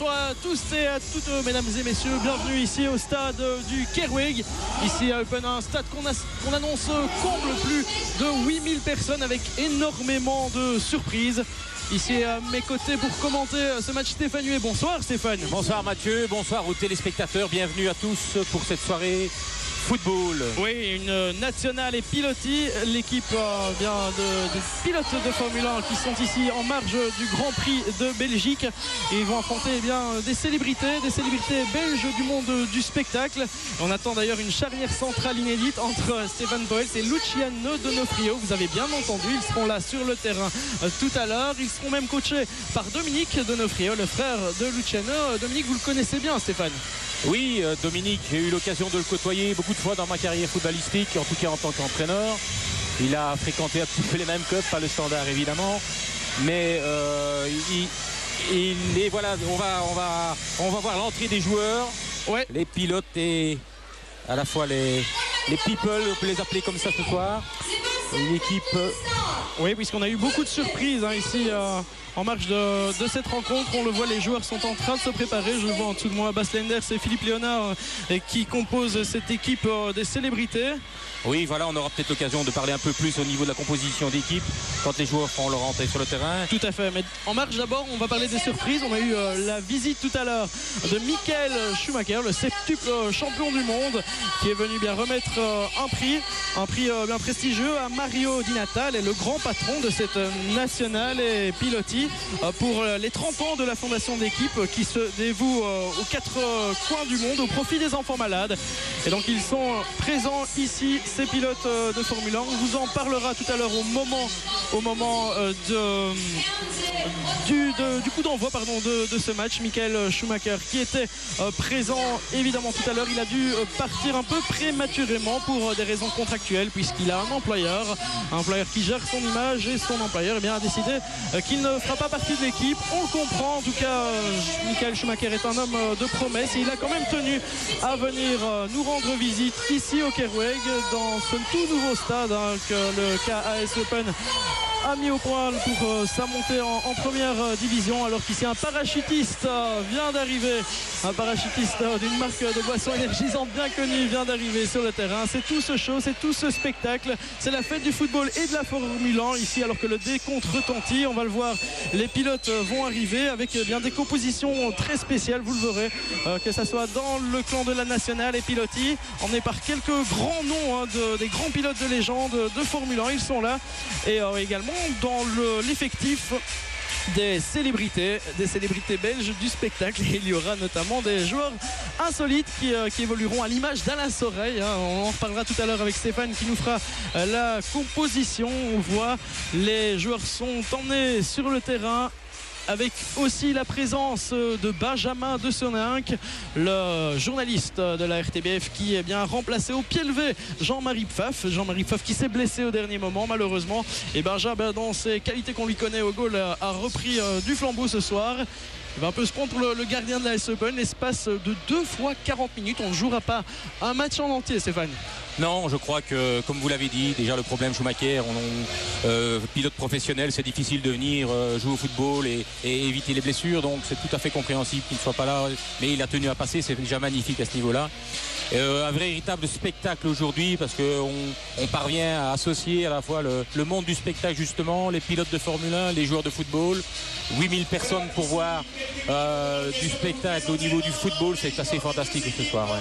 Bonsoir à tous et à toutes, mesdames et messieurs. Bienvenue ici au stade du Kerweg. Ici à Eupen, un stade qu'on annonce comble plus de 8000 personnes avec énormément de surprises. Ici à mes côtés pour commenter ce match, Stéphane Huet. Bonsoir Stéphane. Bonsoir Mathieu, bonsoir aux téléspectateurs. Bienvenue à tous pour cette soirée football. Oui, une nationale et pilotis, l'équipe de pilotes de Formule 1 qui sont ici en marge du Grand Prix de Belgique et ils vont affronter des célébrités belges du monde du spectacle. On attend d'ailleurs une charnière centrale inédite entre Stéphane Poels et Luciano Donofrio. Vous avez bien entendu, ils seront là sur le terrain tout à l'heure. Ils seront même coachés par Dominique Donofrio, le frère de Luciano. Dominique, vous le connaissez bien Stéphane? Oui, Dominique, j'ai eu l'occasion de le côtoyer beaucoup de fois dans ma carrière footballistique, en tout cas en tant qu'entraîneur. Il a fréquenté un petit peu les mêmes clubs, pas le Standard évidemment, mais voilà, on va voir l'entrée des joueurs, ouais. Les pilotes et à la fois les people, on peut les appeler comme ça ce soir. Une équipe. Oui, puisqu'on a eu beaucoup de surprises ici. En marge de cette rencontre, on le voit, les joueurs sont en train de se préparer. Je le vois en dessous de moi, Bas Lenders et Philippe Léonard qui composent cette équipe des célébrités. Oui, voilà, on aura peut-être l'occasion de parler un peu plus au niveau de la composition d'équipe quand les joueurs feront leur entrée sur le terrain. Tout à fait, mais en marge d'abord, on va parler des surprises. On a eu la visite tout à l'heure de Michael Schumacher, le septuple champion du monde, qui est venu bien remettre un prix bien prestigieux à Mario Di Natale, le grand patron de cette nationale et pilotis pour les 30 ans de la fondation d'équipe qui se dévoue aux 4 coins du monde au profit des enfants malades. Et donc ils sont présents ici, ces pilotes de Formule 1. On vous en parlera tout à l'heure au moment du coup d'envoi de ce match. Michael Schumacher qui était présent évidemment tout à l'heure, il a dû partir un peu prématurément pour des raisons contractuelles puisqu'il a un employeur qui gère son image et son employeur a décidé qu'il ne fera pas partie de l'équipe. On le comprend, en tout cas Michael Schumacher est un homme de promesse et il a quand même tenu à venir nous rendre visite ici au Kerweg dans ce tout nouveau stade que le KAS Eupen a mis au point pour sa montée en première division, alors qu'ici un parachutiste vient d'arriver, un parachutiste d'une marque de boisson énergisante bien connue vient d'arriver sur le terrain. C'est tout ce show, c'est tout ce spectacle, c'est la fête du football et de la Formule 1 ici alors que le décompte retentit. On va le voir, les pilotes vont arriver avec des compositions très spéciales, vous le verrez, que ce soit dans le clan de la nationale et pilotis, emmené par quelques grands noms des grands pilotes de légende de Formule 1, ils sont là, et également dans l'effectif des célébrités belges du spectacle. Et il y aura notamment des joueurs insolites qui évolueront à l'image d'Alain Soreille. On en reparlera tout à l'heure avec Stéphane qui nous fera la composition. On voit les joueurs sont emmenés sur le terrain avec aussi la présence de Benjamin de Soninck, le journaliste de la RTBF qui est bien remplacé au pied levé Jean-Marie Pfaff qui s'est blessé au dernier moment malheureusement, et Benjamin dans ses qualités qu'on lui connaît au goal a repris du flambeau ce soir. Il va un peu se prendre pour le gardien de la AS Eupen. L'espace de 2 fois 40 minutes, on ne jouera pas un match en entier, Stéphane. Non, je crois que, comme vous l'avez dit, déjà le problème Schumacher, pilote professionnel, c'est difficile de venir jouer au football et éviter les blessures, donc c'est tout à fait compréhensible qu'il ne soit pas là, mais il a tenu à passer, c'est déjà magnifique à ce niveau-là. Un véritable spectacle aujourd'hui parce qu'on parvient à associer à la fois le monde du spectacle justement, les pilotes de Formule 1, les joueurs de football, 8000 personnes pour voir du spectacle au niveau du football, c'est assez fantastique ce soir. Ouais.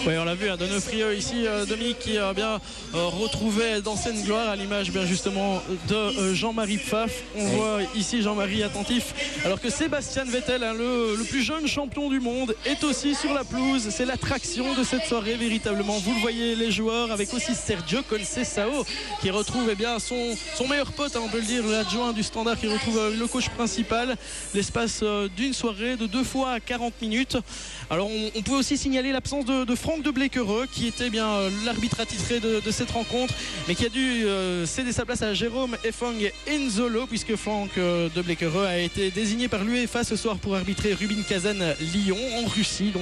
Oui, on l'a vu, Donofrio ici, Dominique qui a bien retrouvé d'ancienne gloire à l'image bien justement de Jean-Marie Pfaff. On voit ici Jean-Marie attentif alors que Sébastien Vettel, le plus jeune champion du monde, est aussi sur la pelouse. C'est l'attraction de cette soirée véritablement. Vous le voyez, les joueurs avec aussi Sergio Conceição qui retrouve son meilleur pote, on peut le dire, l'adjoint du Standard qui retrouve le coach principal. L'espace d'une soirée de 2 fois 40 minutes. Alors on peut aussi signaler l'absence de Franck de Bleekereux qui était bien l'arbitre attitré de cette rencontre mais qui a dû céder sa place à Jérôme Efong Enzolo puisque Franck de Bleekereux a été désigné par l'UEFA ce soir pour arbitrer Rubin Kazan Lyon en Russie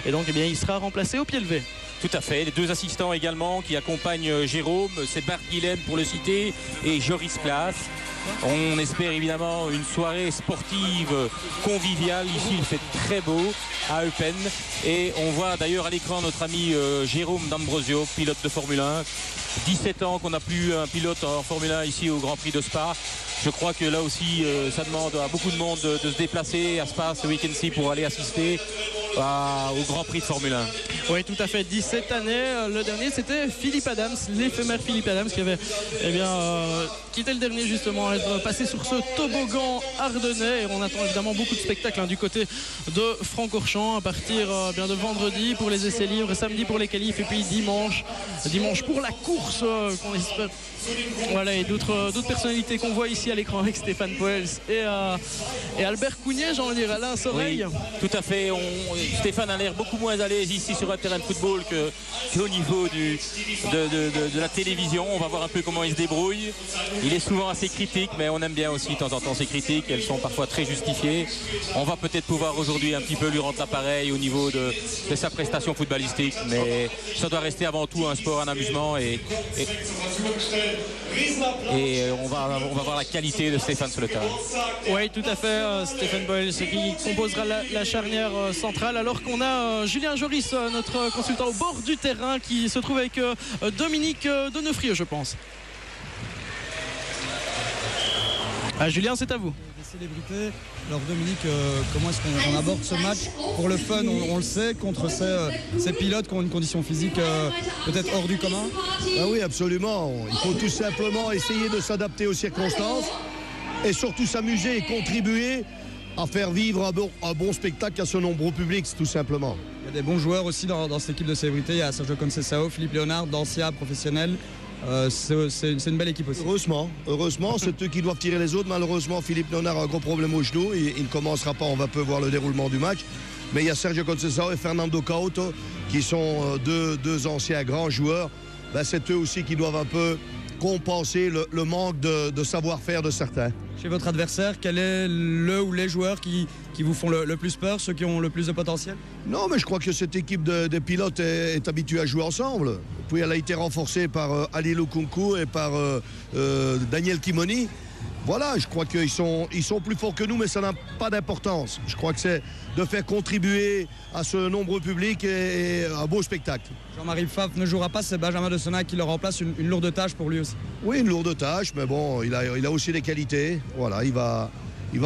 et donc il sera remplacé au pied levé. Tout à fait, les 2 assistants également qui accompagnent Jérôme, c'est Bart Guilhem pour le citer et Joris Place. On espère évidemment une soirée sportive conviviale. Ici il fait très beau à Eupen et on voit d'ailleurs à l'écran notre ami Jérôme D'Ambrosio, pilote de Formule 1. 17 ans qu'on n'a plus un pilote en Formule 1 ici au Grand Prix de Spa. Je crois que là aussi ça demande à beaucoup de monde de se déplacer à Spa ce week-end-ci pour aller assister au Grand Prix de Formule 1. Oui, tout à fait. 17 années. Le dernier, c'était Philippe Adams, l'éphémère Philippe Adams, qui avait qui était le dernier justement à être passé sur ce toboggan ardennais. Et on attend évidemment beaucoup de spectacles du côté de Francorchamps à partir de vendredi pour les essais libres, samedi pour les qualifs et puis dimanche pour la course qu'on espère. Voilà, et d'autres personnalités qu'on voit ici à l'écran avec Stéphane Poels et Albert Cougnet, j'ai envie de dire, Alain Soreille. Oui, tout à fait. Stéphane a l'air beaucoup moins à l'aise ici sur un terrain de football qu'au niveau de la télévision. On va voir un peu comment il se débrouille. Il est souvent assez critique, mais on aime bien aussi de temps en temps ses critiques. Elles sont parfois très justifiées. On va peut-être pouvoir aujourd'hui un petit peu lui rendre l'appareil au niveau de sa prestation footballistique, mais ça doit rester avant tout un sport, un amusement et on va voir la qualité de Stéphane sur le terrain. Oui, tout à fait. Stéphane Poels qui composera la charnière centrale, alors qu'on a Julien Joris, notre consultant au bord du terrain, qui se trouve avec Dominique Donofrio, je pense. Julien, c'est à vous. Des célébrités. Alors Dominique, comment est-ce qu'on aborde ce match pour le fun? On le sait, contre ces pilotes qui ont une condition physique peut-être hors du commun. Ah oui, absolument. Il faut tout simplement essayer de s'adapter aux circonstances et surtout s'amuser et contribuer à faire vivre un bon spectacle à ce nombreux public, tout simplement. Il y a des bons joueurs aussi dans cette équipe de célébrités. Il y a Sergio Conceição, Philippe Léonard, Dancia, professionnel. C'est une belle équipe aussi. Heureusement, c'est eux qui doivent tirer les autres. Malheureusement, Philippe Léonard a un gros problème au genou. Il ne commencera pas, on va peu voir le déroulement du match. Mais il y a Sergio Conceição et Fernando Couto qui sont deux anciens grands joueurs. C'est eux aussi qui doivent un peu compenser le manque de savoir-faire de certains. Chez votre adversaire, quel est le ou les joueurs qui vous font le plus peur, ceux qui ont le plus de potentiel? Non, mais je crois que cette équipe de pilotes est habituée à jouer ensemble. Puis elle a été renforcée par Ali Lukunku et par Daniel Kimoni. Voilà, je crois qu'ils sont plus forts que nous, mais ça n'a pas d'importance. Je crois que c'est de faire contribuer à ce nombreux public et un beau spectacle. Jean-Marie Pfaff ne jouera pas, c'est Benjamin Desenac qui le remplace, une lourde tâche pour lui aussi. Oui, une lourde tâche, mais bon, il a aussi des qualités. Voilà, il va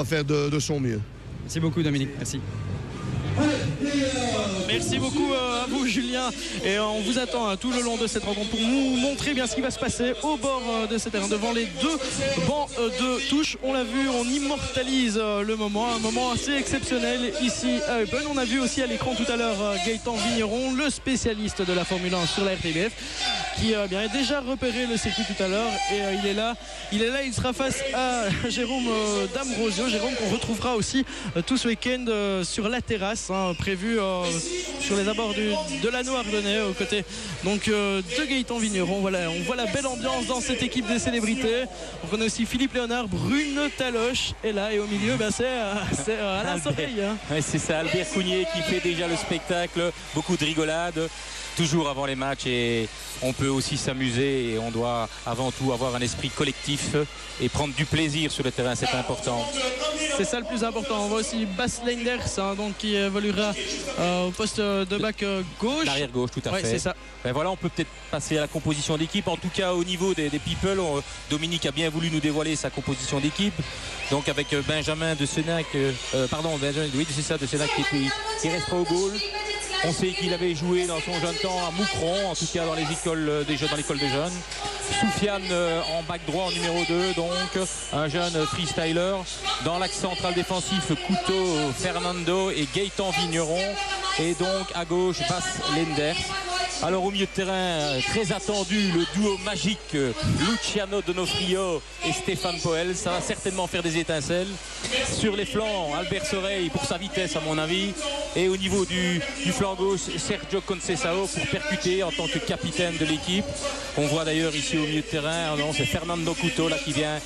faire de son mieux. Merci beaucoup Dominique, merci. Merci beaucoup à vous Julien, et on vous attend tout le long de cette rencontre pour nous montrer bien ce qui va se passer au bord de ce terrain devant les deux bancs de touche. On l'a vu, on immortalise le moment, un moment assez exceptionnel ici à Eupen. On a vu aussi à l'écran tout à l'heure Gaëtan Vigneron, le spécialiste de la Formule 1 sur la RTBF, qui a déjà repéré le circuit tout à l'heure, et il sera face à Jérôme D'Ambrosio, Jérôme qu'on retrouvera aussi tout ce week-end sur la terrasse prévu sur les abords de l'anneau ardennais aux côtés donc de Gaëtan Vigneron. Voilà, on voit la belle ambiance dans cette équipe des célébrités. Donc on a aussi Philippe Léonard, Brune Taloche est là, et au milieu c'est Alain Soreille. Ouais, c'est ça, Albert Cougnet qui fait déjà le spectacle, beaucoup de rigolade toujours avant les matchs, et on peut aussi s'amuser, et on doit avant tout avoir un esprit collectif et prendre du plaisir sur le terrain, c'est important. C'est ça le plus important. On voit aussi Bas Leinders donc qui évoluera au poste de back gauche. L'arrière gauche, tout à fait. C'est ça. Voilà, on peut peut-être passer à la composition d'équipe. En tout cas, au niveau des people, Dominique a bien voulu nous dévoiler sa composition d'équipe. Donc avec Benjamin Desenac, Desenac qui restera au goal. On sait qu'il avait joué dans son jeune temps à Moucron, en tout cas dans l'école des jeunes. Soufiane en back droit en numéro 2, donc un jeune freestyler. Dans l'axe central défensif, Couto, Fernando et Gaëtan Vigneron. Et donc à gauche, Bas Leinders. Alors au milieu de terrain, très attendu, le duo magique Luciano Donofrio et Stéphane Poels. Ça va certainement faire des étincelles. Sur les flancs, Albert Soreille pour sa vitesse à mon avis. Et au niveau du flanc gauche, Sergio Conceição pour percuter en tant que capitaine de l'équipe. On voit d'ailleurs ici au milieu de terrain, c'est Fernando Couto là qui vient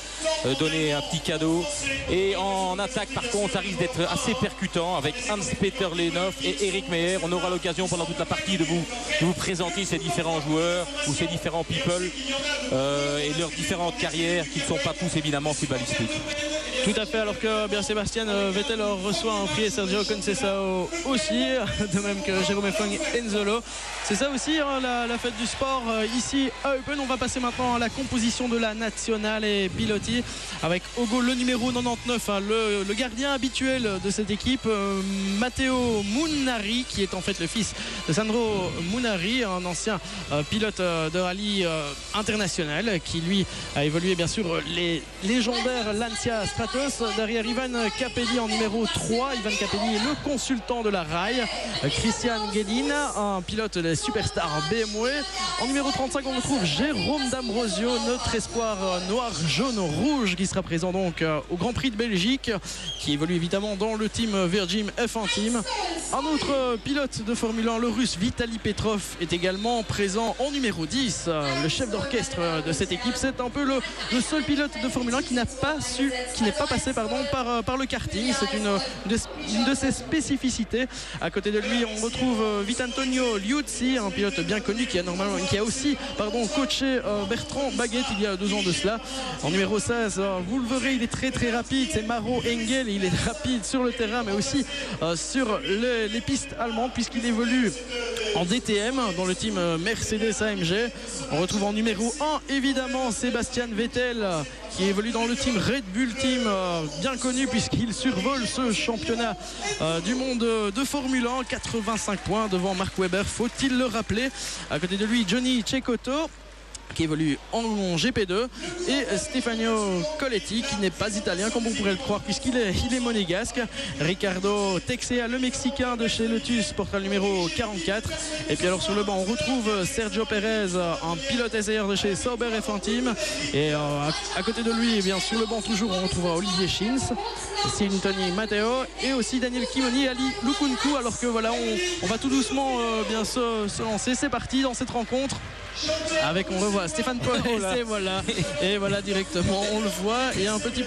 donner un petit cadeau. Et en attaque par contre, ça risque d'être assez percutant avec Hans-Peter Lehnoff et Eric Meyer. On aura l'occasion pendant toute la partie de vous présenter ces différents joueurs ou ces différents people et leurs différentes carrières qui ne sont pas tous évidemment footballistiques. Tout à fait, alors que bien Sébastien Vettel reçoit un prix et Sergio Conceição aussi, de même que Jérôme Enzolo. C'est ça aussi hein, la fête du sport ici à Eupen. On va passer maintenant à la composition de la nationale et pilotis avec au goal le numéro 99, hein, le gardien habituel de cette équipe, Matteo Munari, qui est en fait le fils de Sandro Munari, un ancien pilote de rallye international qui lui a évolué bien sûr les légendaires Lancia Stratos. Derrière Ivan Capelli en numéro 3. Ivan Capelli est le consultant de la RAI. Christian Guedin, un pilote des superstars BMW. En numéro 35, on retrouve Jérôme D'Ambrosio, notre espoir noir, jaune, rouge, qui sera présent donc au Grand Prix de Belgique, qui évolue évidemment dans le team Virgin F1 Team. Un autre pilote de Formule 1, le russe Vitaly Petrov, est également présent en numéro 10. Le chef d'orchestre de cette équipe, c'est un peu le seul pilote de Formule 1 qui n'est pas passé par le karting. C'est une de ses spécificités. À côté de lui, on retrouve Vitantonio Liuzzi, un pilote bien connu qui a aussi coaché Bertrand Baguette il y a 2 ans de cela. En numéro 16, vous le verrez, il est très très rapide. C'est Maro Engel. Il est rapide sur le terrain mais aussi sur les pistes allemandes puisqu'il évolue en DTM dans le team Mercedes AMG. On retrouve en numéro 1 évidemment Sébastien Vettel qui évolue dans le team Red Bull Team, bien connu puisqu'il survole ce championnat du monde de Formule 1. 85 points devant Mark Webber, faut-il le rappeler. À côté de lui, Johnny Cecotto qui évolue en GP2 et Stefano Coletti qui n'est pas italien comme on pourrait le croire puisqu'il est monégasque. Ricardo Texea, le Mexicain de chez Lotus, portera le numéro 44. Et puis alors sur le banc on retrouve Sergio Perez, un pilote essayeur de chez Sauber F1 Team, et à côté de lui, eh bien, sur le banc toujours on retrouvera Olivier Schins, Tony Matteo et aussi Daniel Kimoni et Ali Lukunku. Alors que voilà, on va tout doucement bien se lancer. C'est parti dans cette rencontre avec, on revoit Stéphane Paul et voilà directement on le voit, et un petit